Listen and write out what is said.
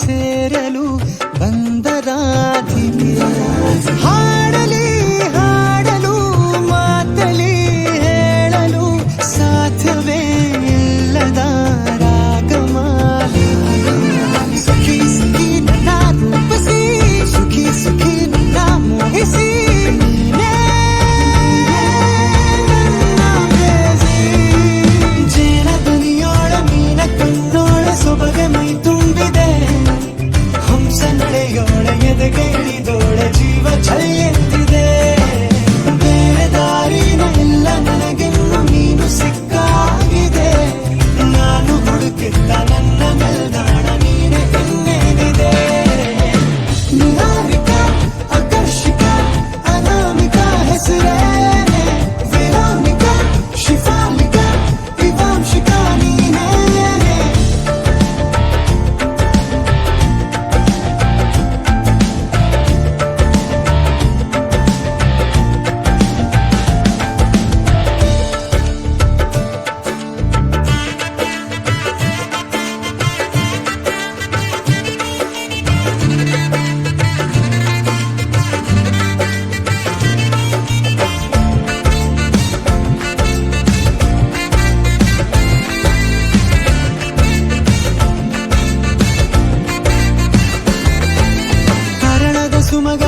ಸೇರಲು ಬಂದರಾಧಿಗೆ ಹಾಡಲಿ ಹಾಡಲು ಮಾತಲಿ ಹೇಳಲು ಸಾಧ್ಯವೇ ಇಲ್ಲದ ರಾಗಮಾಲಿ ಸುಖಿ ಸುಖಿ ನನ್ನ ರೂಪಿಸಿ ಸುಖಿ ಸುಖಿ ನನ್ನ ಮೋಹಿಸಿ ಜೇನ ದನಿಯೋಳ ಮೀನ ಕಣ್ಣೋಳ ಸೊಬಗೆ ಮೈ ತುಂಬಿದೆ ಹಂಸ ನಡೆಯೋಳ ಎದೆಗೆ ಇಳಿದೋಳ ಜೀವ ಚಲಿಯೆಂದಿದೆ ಬೇರೆ ದಾರಿನ ಇಲ್ಲ ನನಗೆನ್ನು ನೀನು ಸಿಕ್ಕಾಗಿದೆ ನಾನು ಹುಡುಕಿದ್ದ ನನ್ನ ನಿಲ್ದಾಣ ನೀನೆ ಇನ್ನೇನಿದೆ ನಿಹಾರಿಕ ಆಕರ್ಷಿಕ ಅನಾಮಿಕ ಹೆಸರೇ ವೆರೋನಿಕ ಶಿಫಾಲಿಕ ವಿವಾಂಶಿಕ ನೀನೇ ಸುಮಗ